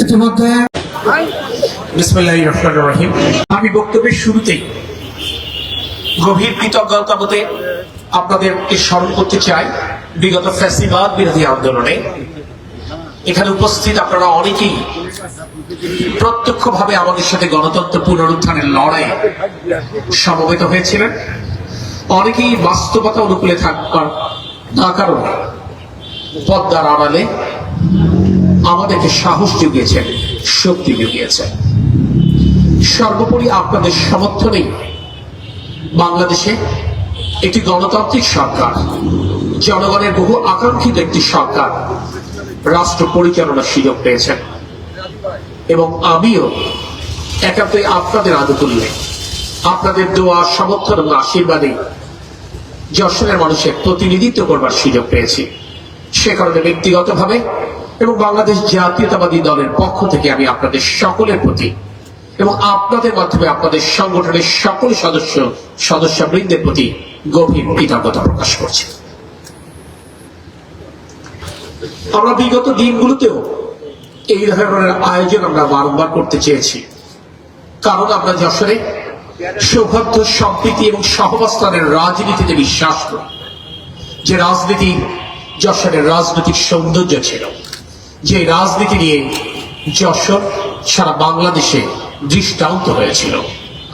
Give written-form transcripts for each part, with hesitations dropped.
ইতিমধ্যে বিসমিল্লাহির রহমানির রহিম, আমি বক্তব্যের শুরুতেই গভীর কৃতজ্ঞতা বোধে আপনাদেরকে স্মরণ করতে চাই। বিগত ফ্যাসিবাদ বিরোধী আন্দোলনে এখানে উপস্থিত আপনারা অনেকেই প্রত্যক্ষভাবে আমাদের সাথে গণতন্ত্র পুনরুত্থানের লড়াইয়ে সমবেত হয়েছিলেন। অনেকেই বাস্তবতা অনুকূলে থাকবার না কারণে পদ্মার আড়ালে আমাদেরকে সাহস জুগিয়েছেন, শক্তি জুগিয়েছেন। সর্বোপরি আপনাদের সমর্থনেই বাংলাদেশে একটি গণতান্ত্রিক সরকার, জনগণের বহু আকাঙ্ক্ষিত একটি সরকার রাষ্ট্র পরিচালনার সুযোগ পেয়েছেন। এবং আমিও একান্তই আপনাদের আনুকূল্যে, আপনাদের দোয়া, সমর্থন এবং আশীর্বাদে যশোরের মানুষের প্রতিনিধিত্ব করবার সুযোগ পেয়েছি। সে কারণে ব্যক্তিগতভাবে এবং বাংলাদেশ জাতীয়তাবাদী দলের পক্ষ থেকে আমি আপনাদের সকলের প্রতি এবং আপনাদের মাধ্যমে আপনাদের সংগঠনের সকল সদস্যবৃন্দের প্রতি গভীর কৃতজ্ঞতা প্রকাশ করছি। আমরা বিগত দিনগুলোতেও এই ধরনের আয়োজন আমরা বারংবার করতে চেয়েছি, কারণ আমরা যশোরে সৌহার্দ্য, সম্প্রীতি এবং সহাবস্থানের রাজনীতিতে বিশ্বাস করি। যে রাজনীতি যশোরের রাজনৈতিক সৌন্দর্য ছিল, যে রাজনীতি নিয়ে যশোর সারা বাংলাদেশে দৃষ্টান্ত হয়েছিল।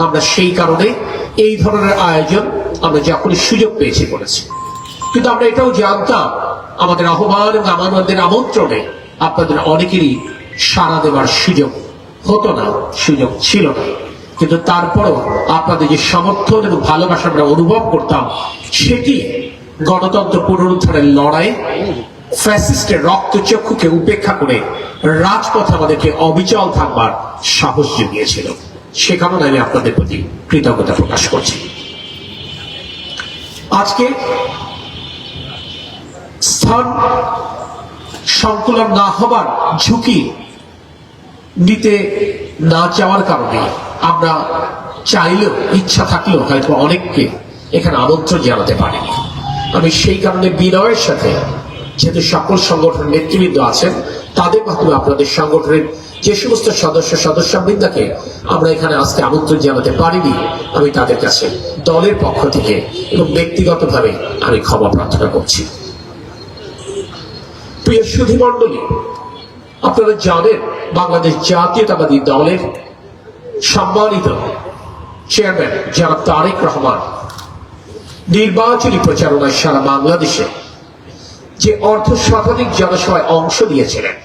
আমরা সেই কারণে এই ধরনের আয়োজন আমরা যখনই সুযোগ পেয়েছি করেছি। কিন্তু আমরা এটাও জানতাম আমাদের আহ্বান এবং আমাদের আমন্ত্রণে আপনাদের অনেকেরই সাড়া দেওয়ার সুযোগ হতো না, সুযোগ ছিল না। কিন্তু তারপরও আপনাদের যে সমর্থন এবং ভালোবাসা আমরা অনুভব করতাম, সেটি গণতন্ত্র পুনরুদ্ধারের লড়াই ফ্যাসিস্টের রক্তচক্ষুকে উপেক্ষা করে রাজপথে আমাদেরকে অবিচল থাকবার সাহস জুগিয়েছিল। সে কারণে আমি আপনাদের প্রতি কৃতজ্ঞতা প্রকাশ করছি। আজকে স্থান সংকুলন না হবার ঝুঁকি নিতে না চাওয়ার কারণে আমরা চাইলেও, ইচ্ছা থাকলেও হয়তো অনেককে এখানে আমন্ত্রণ জানাতে পারিনি। আমি সেই কারণে বিনয়ের সাথে, যেহেতু সকল সংগঠনের নেতৃবৃন্দ আছেন, তাদের মাধ্যমে আপনাদের সংগঠনের যে সমস্ত সদস্যবৃন্দকে আমরা এখানে আজকে আমন্ত্রণ জানাতে পারিনি, আমি তাদের কাছে দলের পক্ষ থেকে এবং ব্যক্তিগতভাবে আমি ক্ষমা প্রার্থনা করছি। প্রিয় সুধীমণ্ডলী, আপনারা জানেন বাংলাদেশ জাতীয়তাবাদী দলের সম্মানিত চেয়ারম্যান জনাব তারেক রহমান নির্বাচনী প্রচারণায় সারা বাংলাদেশে যে শতাধিক জনসভায় অংশ নিয়েছিলেন,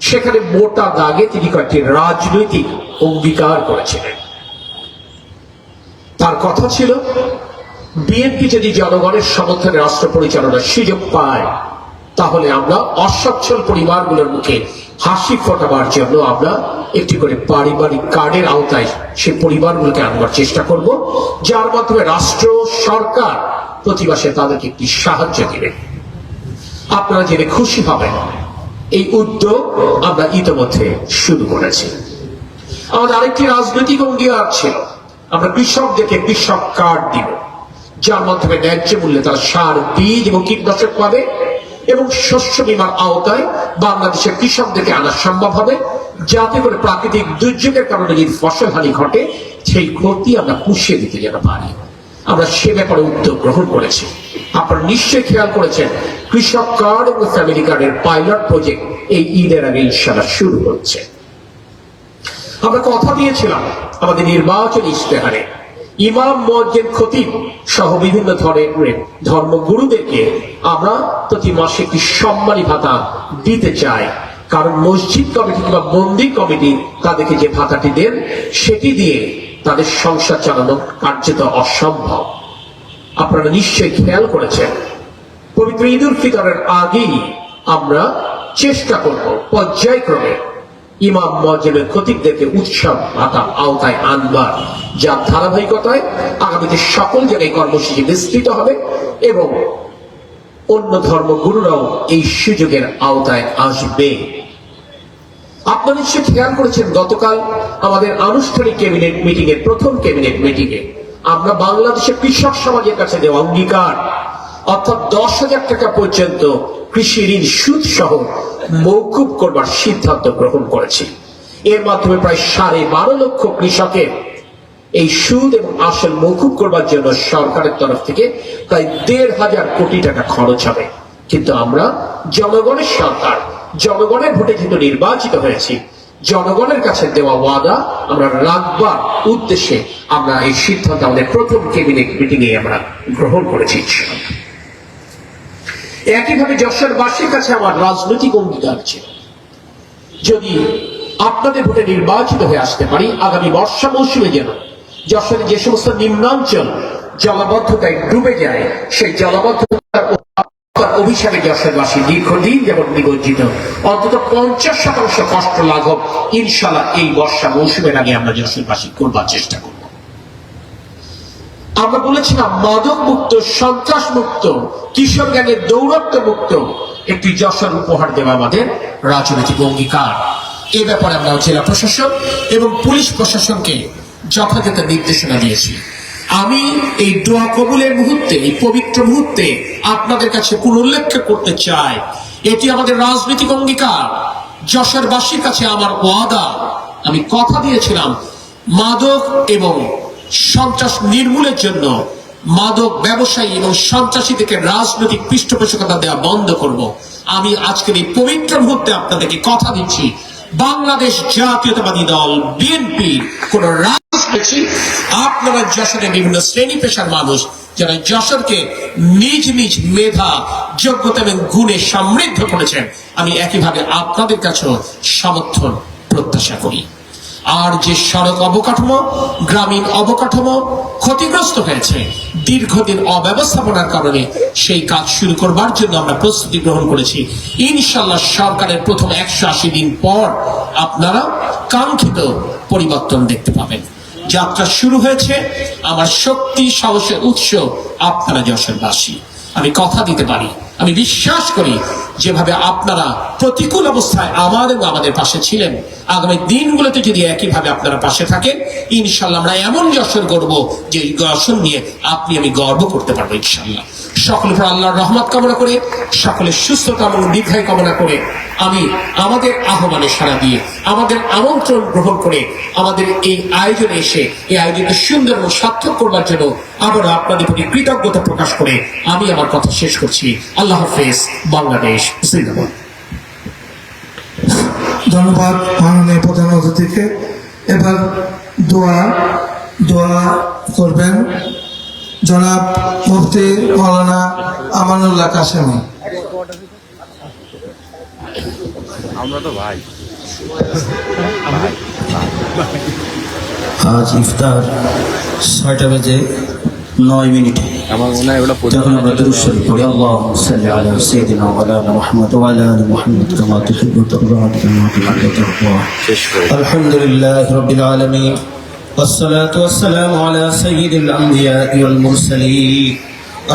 সেখানে মোটা দাগে তিনি কয়েকটি রাজনৈতিক অঙ্গীকার করেছিলেন। তার কথা ছিল, বিএনপি যদি জনগণের সমর্থনে রাষ্ট্র পরিচালনার সুযোগ পায়, তাহলে আমরা অসচ্ছল পরিবারগুলোর মুখে হাসি ফোটাবার জন্য আমরা একটি করে পারিবারিক কার্ডের আওতায় সেই পরিবারগুলোকে আনবার চেষ্টা করব, যার মাধ্যমে রাষ্ট্র সরকার প্রতি মাসে তাদেরকে একটি সাহায্য দিবে। আপনারা জেনে খুশি হবেন, এই উদ্যোগ আমরা ইতিমধ্যে শুরু করেছি। আমাদের আরেকটি রাজনৈতিক অঙ্গীকার ছিল, আমরা কৃষকদেরকে কৃষক কার্ড দিব, যার মাধ্যমে ন্যায্য মূল্যে তারা সার, বীজ এবং কীটনাশক পাবে এবং শস্য বীমার আওতায় বাংলাদেশের কৃষকদেরকে আনা সম্ভব হবে, যাতে করে প্রাকৃতিক দুর্যোগের কারণে যদি ফসল হানি ঘটে, সেই ক্ষতি আমরা পুষিয়ে দিতে যেন পারি। আমরা সে ব্যাপারে উদ্যোগ গ্রহণ করেছি। আপনারা নিশ্চয়ই খেয়াল করেছেন, কৃষক কার্ড এবং ফ্যামিলি কার্ডের পাইলট প্রজেক্ট এই ঈদের আগে ইনশাআল্লাহ শুরু হচ্ছে। আমরা কথা দিয়েছিলাম আমাদের নির্বাচনী ইশতেহারে ইমাম, মুয়াজ্জিন, খতিব সহ বিভিন্ন ধরনের ধর্মগুরুদেরকে আমরা প্রতি মাসে একটি সম্মানী ভাতা দিতে চাই। কারণ মসজিদ কমিটি কিংবা মন্দির কমিটি তাদেরকে যে ভাতাটি দেন, সেটি দিয়ে তাদের সংসার চালানো কার্যত অসম্ভব। আপনারা নিশ্চয়ই খেয়াল করেছেন, পবিত্র ঈদ উল ফিতরের আগেই আমরা চেষ্টা করব পর্যায়ক্রমে ইমাম, মুয়াজ্জিনের, খতিবদেরকে উৎসব ভাতা আওতায় আনবার, যার ধারাবাহিকতায় আগামীতে সকল জায়গায় কর্মসূচি বিস্তৃত হবে এবং অন্য ধর্মগুরুরাও এই সুযোগের আওতায় আসবে। আপনারা নিশ্চয়ই খেয়াল করেছেন গতকাল আমাদের আনুষ্ঠানিক ক্যাবিনেট মিটিং এর প্রথম ক্যাবিনেট মিটিং এ আমরা বাংলাদেশের কৃষক সমাজের কাছে দেওয়া অঙ্গীকার অর্থাৎ 10,000 টাকা পর্যন্ত কৃষি ঋণ সুদ সহ মৌকুব করবার সিদ্ধান্ত গ্রহণ করেছি। এর মাধ্যমে প্রায় 12.5 লক্ষ কৃষকের এই সুদ এবং আসল মৌকুব করবার জন্য সরকারের তরফ থেকে প্রায় 1,500 কোটি টাকা খরচ হবে। কিন্তু আমরা জনগণের সরকার, জনগণের ভোটে যেহেতু নির্বাচিত হয়েছি, জনগণের কাছে দেওয়া ওয়াদা আমরা রাখবার উদ্দেশ্যে আমরা এই সিদ্ধান্ত আমাদের প্রথম ক্যাবিনেট মিটিং এ আমরা গ্রহণ করেছি। একইভাবে যশোরবাসীর কাছে আমার রাজনৈতিক অঙ্গীকার ছিল, যদি আপনাদের ভোটে নির্বাচিত হয়ে আসতে পারি, আগামী বর্ষা মৌসুমে যেন যশোরে যে সমস্ত নিম্নাঞ্চল জলাবদ্ধতায় ডুবে যায়, সেই জলাবদ্ধতার অভিশাপে যশোরবাসী দীর্ঘদিন যেমন নিবজ্জিত, অন্তত 50% কষ্ট লাঘব ইনশাআল্লাহ এই বর্ষা মৌসুমের আগে আমরা যশোরবাসী করবার চেষ্টা করব। আমরা বলেছিলাম মাদক মুক্ত, সন্ত্রাস মুক্ত, কিশোর গ্যাংয়ের দৌরত্ব মুক্ত একটি যশোর উপহার দেওয়া আমাদের রাজনৈতিক অঙ্গীকার। এ ব্যাপারে আমরা জেলা প্রশাসন এবং পুলিশ প্রশাসনকে যথাযথ নির্দেশনা দিয়েছি। আমি এই দোয়া কবুলের মুহূর্তে, এই পবিত্র মুহূর্তে আপনাদের কাছে পুনরুল্লেখ করতে চাই, এটি আমাদের রাজনৈতিক অঙ্গীকার, যশোরবাসীর কাছে আমার ওয়াদা। আমি কথা দিয়েছিলাম মাদক এবং সন্ত্রাস নির্মূলের জন্য মাদক ব্যবসায়ী এবং সন্ত্রাসীদেরকে রাজনৈতিক পৃষ্ঠপোষকতা দেওয়া বন্ধ করব। আমি আজকের এই পবিত্র মুহূর্তে আপনাদেরকে কথা দিচ্ছি, বাংলাদেশ জাতীয়তাবাদী দল বিএনপি কোন রাজনীতি, আপনারা যশোরের বিভিন্ন শ্রেণী পেশার মানুষ যারা যশোরকে নিজ নিজ মেধা, যোগ্যতা এবং গুণে সমৃদ্ধ করেছেন, আমি একইভাবে আপনাদের কাছেও সমর্থন প্রত্যাশা করি। আর যে সড়ক অবকাঠামো, গ্রামীণ অবকাঠামো ক্ষতিগ্রস্ত হয়েছে দীর্ঘদিন অব্যবস্থাপনার কারণে, সেই কাজ শুরু করবার জন্য আমরা প্রস্তুতি গ্রহণ করেছি। ইনশাআল্লাহ সরকারের প্রথম 180 দিন পর আপনারা কাঙ্ক্ষিত পরিবর্তন দেখতে পাবেন। যাত্রা শুরু হয়েছে, আমার শক্তি সাহসের উৎস আপনারা যশোরবাসী। আমি কথা দিতে পারি, আমি বিশ্বাস করি যেভাবে আপনারা প্রতিকূল অবস্থায় আমার এবং আমাদের পাশে ছিলেন, আগামী দিনগুলোতে যদি একইভাবে আপনারা পাশে থাকেন, ইনশাল্লাহ আমরা এমন যশোর গড়ব যে যশোর নিয়ে আপনি আমি গর্ব করতে পারবো ইনশাল্লাহ। সকলের উপর আল্লাহর রহমত কামনা করে, সকলের সুস্থতা এবং দীর্ঘায়ু কামনা করে, আমি আমাদের আহ্বানে সাড়া দিয়ে, আমাদের আমন্ত্রণ গ্রহণ করে, আমাদের এই আয়োজনে এসে এই আয়োজনকে সুন্দর এবং সার্থক করবার জন্য আবার আপনাদের প্রতি কৃতজ্ঞতা প্রকাশ করে আমি আমার কথা শেষ করছি। আল্লাহ হাফেজ। বাংলাদেশ জিন্দাবাদ। ধন্যবাদ মাননীয় প্রধান অতিথিকে। এবার দোয়া করবেন জনাব মুফতি মাওলানা আমানুল্লাহ কাশেমি। আমরা তো ভাই। আজ ইফতার 6টা বেজে 9 মিনিটে। আমার মনে হয় ওটা যখন আমরা দুরূদ শরীফ পড়ি, আল্লাহুম্মা সাল্লি আলা সাইয়্যিদিনা ওয়া আলা মুহাম্মদ ওয়া আলা আলি মুহাম্মদ কামা তুহিব্বু ওয়া তুরদা কামা তুহিব্বু। শেষ করে আলহামদুলিল্লাহি রাব্বিল আলামিন والصلاة والسلام على سيد الأنبياء والمرسلين.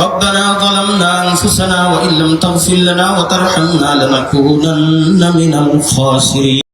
ربنا ظلمنا أنفسنا وإن لم تغفر لنا وترحمنا لنكونن من الخاسرين.